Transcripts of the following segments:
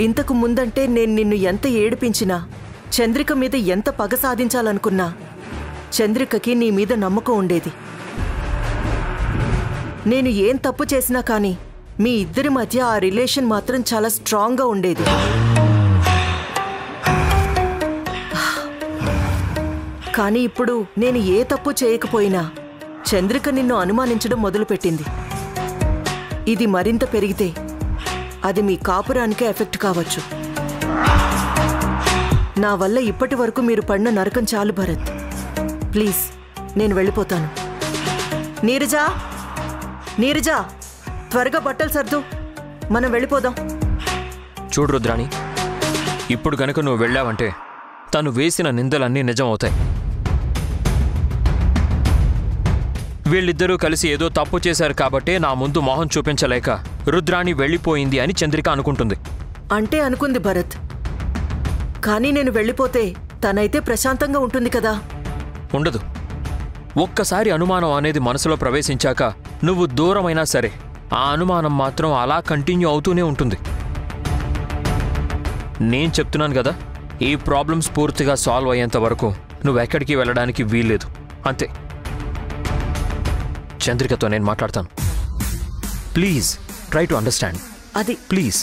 ఇంతకు ముందంటే నేను నిన్ను ఎంత ఏడిపించినా, చంద్రిక మీద ఎంత పగ సాధించాలనుకున్నా, చంద్రికకి నీ మీద నమ్మకం ఉండేది. నేను ఏం తప్పు చేసినా కానీ మీ ఇద్దరి మధ్య ఆ రిలేషన్ మాత్రం చాలా స్ట్రాంగ్గా ఉండేది. కానీ ఇప్పుడు నేను ఏ తప్పు చేయకపోయినా చంద్రిక నిన్ను అనుమానించడం మొదలుపెట్టింది. ఇది మరింత పెరిగితే అది మీ కాపురానికే ఎఫెక్ట్ కావచ్చు. నా వల్ల ఇప్పటి వరకు మీరు పడిన నరకం చాలు భరత్. ప్లీజ్, నేను వెళ్ళిపోతాను. నీరజా, నీరజా, త్వరగా బట్టలు సర్దు, మనం వెళ్ళిపోదాం. చూడు రుద్రాణి, ఇప్పుడు గనుక నువ్వు వెళ్ళావంటే తను వేసిన నిందలన్నీ నిజం అవుతాయి. వీళ్ళిద్దరూ కలిసి ఏదో తప్పు చేశారు కాబట్టే నా ముందు మొహం చూపించలేక రుద్రాణి వెళ్ళిపోయింది అని చంద్రిక అనుకుంటుంది. అంటే అనుకుంది భరత్, కానీ నేను వెళ్ళిపోతే తనైతే ప్రశాంతంగా ఉంటుంది కదా. ఉండదు. ఒక్కసారి అనుమానం అనేది మనసులో ప్రవేశించాక నువ్వు దూరమైనా సరే ఆ అనుమానం మాత్రం అలా కంటిన్యూ అవుతూనే ఉంటుంది. నేను చెప్తున్నాను కదా, ఈ ప్రాబ్లమ్స్ పూర్తిగా సాల్వ్ అయ్యేంత వరకు నువ్వెక్కడికి వెళ్ళడానికి వీల్లేదు. అంతే. చంద్రికతో నేను మాట్లాడతాను. Please try to understand. అది ప్లీజ్.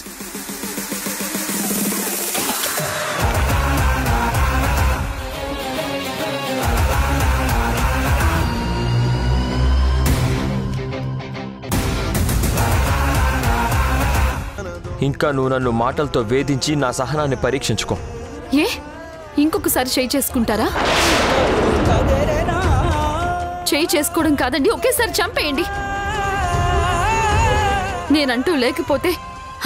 ఇంకా నువ్వు నన్ను మాటలతో వేధించి నా సహనాన్ని పరీక్షించుకో. ఏ ఇంకొకసారి చేయి చేసుకుంటారా? చేయి చేసుకోవడం కాదండి, ఒకేసారి చంపేయండి. నేనంటూ లేకపోతే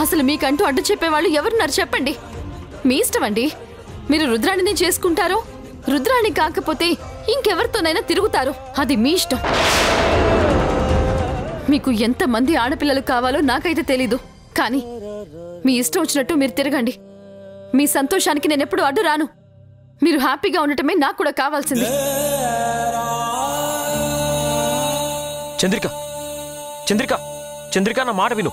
అసలు మీకంటూ అడ్డు చెప్పేవాళ్ళు ఎవరున్నారు చెప్పండి. మీ ఇష్టం అండి. మీరు రుద్రాణిని చేసుకుంటారో, రుద్రాణి కాకపోతే ఇంకెవరితోనైనా తిరుగుతారో, అది మీ ఇష్టం. మీకు ఎంతమంది ఆడపిల్లలు కావాలో నాకైతే తెలీదు, కానీ మీ ఇష్టం వచ్చినట్టు మీరు తిరగండి. మీ సంతోషానికి నేనెప్పుడు అడ్డు రాను. మీరు హ్యాపీగా ఉండటమే నాకు కూడా కావాల్సింది. చంద్రిక, చంద్రిక, చంద్రిక, నా మాట విను.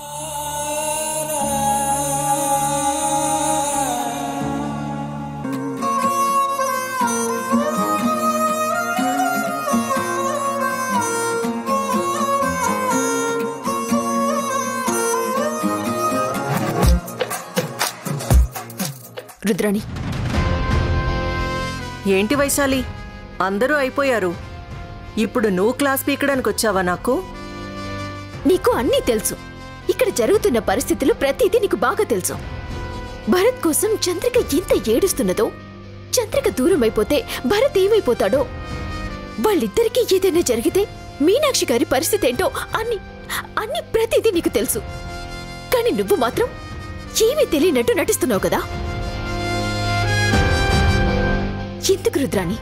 రుద్రాణి. ఏంటి వైశాలి, అందరూ అయిపోయారు. ఇప్పుడు నువ్వు క్లాస్ పీకడానికి వచ్చావా? నాకు నీకు అన్నీ తెలుసు. ఇక్కడ జరుగుతున్న పరిస్థితులు ప్రతిదీ నీకు బాగా తెలుసు. భరత్ కోసం చంద్రిక ఎంత ఏడుస్తున్నదో, చంద్రిక దూరం అయిపోతే భరత్ ఏమైపోతాడో, వాళ్ళిద్దరికీ ఏదైనా జరిగితే మీనాక్షి గారి పరిస్థితి ఏంటో అన్ని ప్రతిదీ నీకు తెలుసు. కానీ నువ్వు మాత్రం ఏమీ తెలియనట్టు నటిస్తున్నావు కదా. ఎందుకు రుద్రాణి,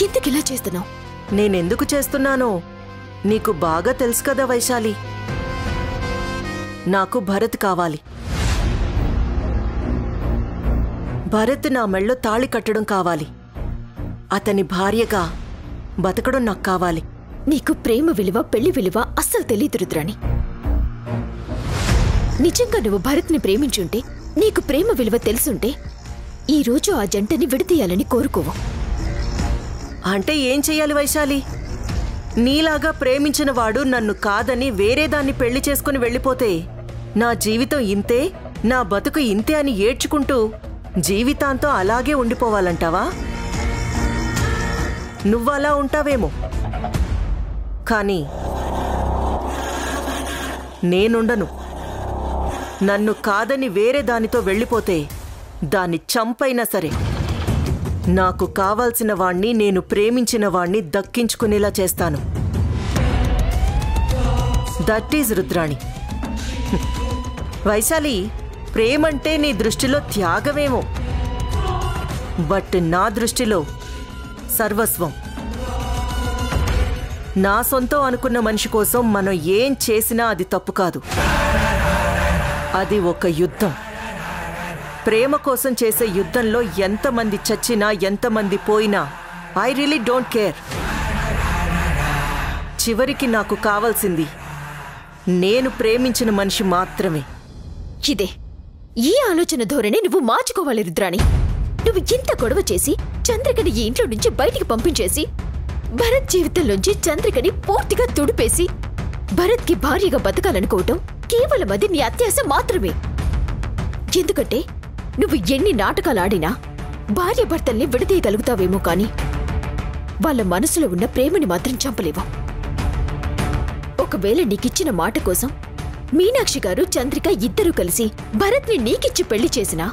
ఎందుకు ఇలా చేస్తున్నావు? నేనెందుకు చేస్తున్నానో నీకు బాగా తెలుసు కదా వైశాలి. నాకు భరత్ కావాలి. భరత్ నా మెళ్ళో తాళి కట్టడం కావాలి. అతని భార్యగా బతకడం నాకు కావాలి. నీకు ప్రేమ విలువ, పెళ్లి విలువ అస్సలు తెలియదు రుద్రాణి. నిజంగా నువ్వు భరత్ని ప్రేమించుంటే, నీకు ప్రేమ విలువ తెలుసుంటే ఈ రోజు ఆ జంటని విడదీయాలని కోరుకోవు. అంటే ఏం చెయ్యాలి వైశాలి? నీలాగా ప్రేమించిన వాడు నన్ను కాదని వేరేదాన్ని పెళ్లి చేసుకుని వెళ్ళిపోతే నా జీవితం ఇంతే, నా బతుకు ఇంతే అని ఏడ్చుకుంటూ జీవితాంతం అలాగే ఉండిపోవాలంటావా? నువ్వలా ఉంటావేమో, కానీ నేనుండను. నన్ను కాదని వేరే దానితో వెళ్ళిపోతే దాన్ని చంపైనా సరే నాకు కావాల్సిన వాణ్ణి, నేను ప్రేమించిన వాణ్ణి దక్కించుకునేలా చేస్తాను. That is Rudrani. వైశాలి, ప్రేమంటే నీ దృష్టిలో త్యాగమేమో, బట్ నా దృష్టిలో సర్వస్వం. నా సొంతం అనుకున్న మనిషి కోసం మనం ఏం చేసినా అది తప్పు కాదు. అది ఒక యుద్ధం. ప్రేమ కోసం చేసే యుద్ధంలో ఎంతమంది చచ్చినా, ఎంతమంది పోయినా ఐ రియలీ డోంట్ కేర్. చివరికి నాకు కావాల్సింది నేను ప్రేమించిన మనిషి మాత్రమే. ఇదే ఈ ఆలోచన ధోరణి నువ్వు మార్చుకోవాలి రుద్రాణి. నువ్వు ఇంత గొడవ చేసి చంద్రికని ఈ ఇంట్లో నుంచి బయటికి పంపించేసి భరత్ జీవితంలోంచి చంద్రికని పూర్తిగా తుడిపేసి భరత్కి భార్యగా బతకాలనుకోవటం కేవలం అది నీ అత్యాశ మాత్రమే. ఎందుకంటే నువ్వు ఎన్ని నాటకాలు ఆడినా భార్య భర్తల్ని విడదీయగలుగుతావేమో కాని వాళ్ళ మనసులో ఉన్న ప్రేమని మాత్రం చంపలేవు. ఒకవేళ నీకిచ్చిన మాట కోసం మీనాక్షి గారు చంద్రిక ఇద్దరూ కలిసి భరత్ని నీకిచ్చి పెళ్లి చేసినా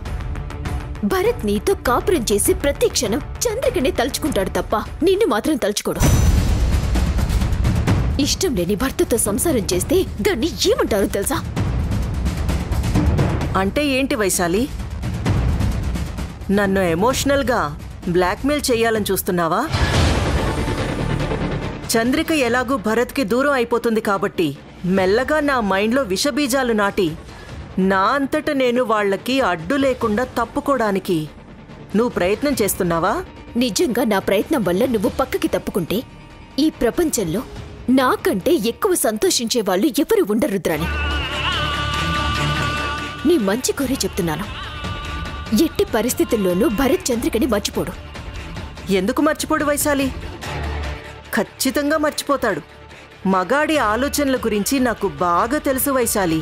భరత్ నీతో కాపురం చేసి ప్రతి క్షణం చంద్రికనే తలుచుకుంటాడు తప్ప నిన్ను మాత్రం తలుచుకోడు. ఇష్టం లేని భర్తతో సంసారం చేస్తే దాన్ని ఏమంటారో తెలుసా? అంటే ఏంటి వైశాలి? నన్ను ఎమోషనల్గా బ్లాక్మెయిల్ చెయ్యాలని చూస్తున్నావా? చంద్రిక ఎలాగూ భరత్కి దూరం అయిపోతుంది కాబట్టి మెల్లగా నా మైండ్లో విషబీజాలు నాటి నా అంతట నేను వాళ్లకి అడ్డు లేకుండా తప్పుకోవడానికి నువ్వు ప్రయత్నం చేస్తున్నావా? నిజంగా నా ప్రయత్నం వల్ల నువ్వు పక్కకి తప్పుకుంటే ఈ ప్రపంచంలో నాకంటే ఎక్కువ సంతోషించే వాళ్ళు ఎవరు ఉండరు రుద్రాణి. నీ మంచి కోరే చెప్తున్నాను. ఎట్టి పరిస్థితుల్లోనూ భరత్ చంద్రికని మర్చిపోడు. ఎందుకు మర్చిపోడు వైశాలి? ఖచ్చితంగా మర్చిపోతాడు. మగాడి ఆలోచనల గురించి నాకు బాగా తెలుసు వైశాలి.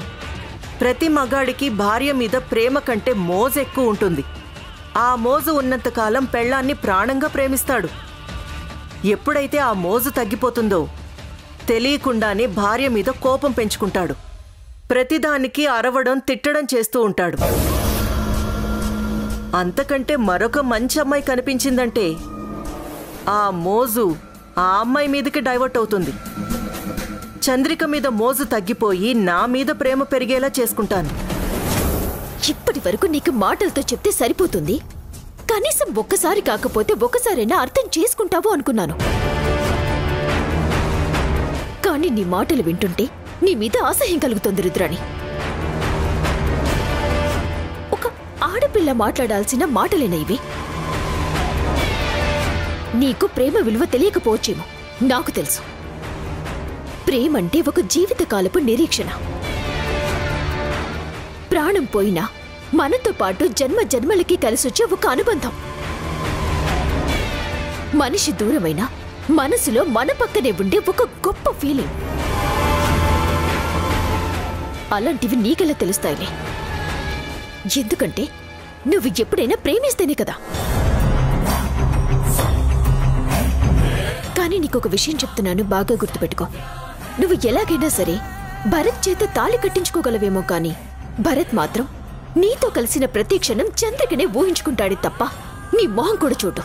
ప్రతి మగాడికి భార్య మీద ప్రేమ కంటే మోజు ఎక్కువ ఉంటుంది. ఆ మోజు ఉన్నంతకాలం పెళ్ళాన్ని ప్రాణంగా ప్రేమిస్తాడు. ఎప్పుడైతే ఆ మోజు తగ్గిపోతుందో తెలియకుండానే భార్య మీద కోపం పెంచుకుంటాడు. ప్రతిదానికి అరవడం తిట్టడం చేస్తూ ఉంటాడు. అంతకంటే మరొక మంచి అమ్మాయి కనిపించిందంటే ఆ మోజు ఆ అమ్మాయి మీదకి డైవర్ట్ అవుతుంది. చంద్రిక మీద మోజు తగ్గిపోయి నా మీద ప్రేమ పెరిగేలా చేసుకుంటాను. ఇప్పటి వరకు నీకు మాటలతో చెప్తే సరిపోతుంది. కనీసం ఒక్కసారి కాకపోతే ఒక్కసారైనా అర్థం చేసుకుంటావు అనుకున్నాను. కానీ నీ మాటలు వింటుంటే నీ మీద అసహ్యం కలుగుతుంది రుద్రాణి. ఒక ఆడపిల్ల మాట్లాడాల్సిన మాటలేనా ఇవి? నీకు ప్రేమ విలువ తెలియకపోవచ్చేమో, నాకు తెలుసు. ప్రేమంటే ఒక జీవితకాలపు నిరీక్షణ. ప్రాణం పోయినా మనతో పాటు జన్మ జన్మలకి కలిసొచ్చే ఒక అనుబంధం. మనిషి దూరమైనా మనసులో మన పక్కనే ఉండే ఒక గొప్ప ఫీలింగ్. అలాంటివి నీకెలా తెలుస్తాయిలే? ఎందుకంటే నువ్వు ఎప్పుడైనా ప్రేమిస్తేనే కదా. కానీ నీకొక విషయం చెప్తున్నాను, బాగా గుర్తుపెట్టుకో. నువ్వు ఎలాగైనా సరే భరత్ చేత తాళి కట్టించుకోగలవేమో కానీ భరత్ మాత్రం నీతో కలిసిన ప్రతి క్షణం చంద్రికనే ఊహించుకుంటాడే తప్ప నీ మొహం కూడా చూడు.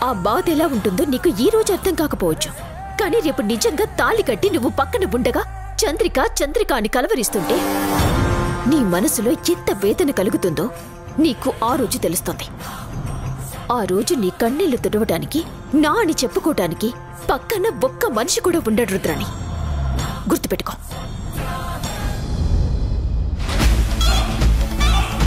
ఆ బాధ ఎలా ఉంటుందో నీకు ఈ రోజు అర్థం కాకపోవచ్చు, కానీ రేపు నిజంగా తాళి కట్టి నువ్వు పక్కన ఉండగా చంద్రిక అని కలవరిస్తుంటే నీ మనసులో ఎంత వేదన కలుగుతుందో నీకు ఆ రోజు తెలుస్తుంది. ఆ రోజు నీ కన్నీళ్లు తుడవడానికి, నా అని చెప్పుకోవటానికి పక్కన ఒక్క మనిషి కూడా ఉండడు రుద్రాణి. గుర్తుపెట్టుకో.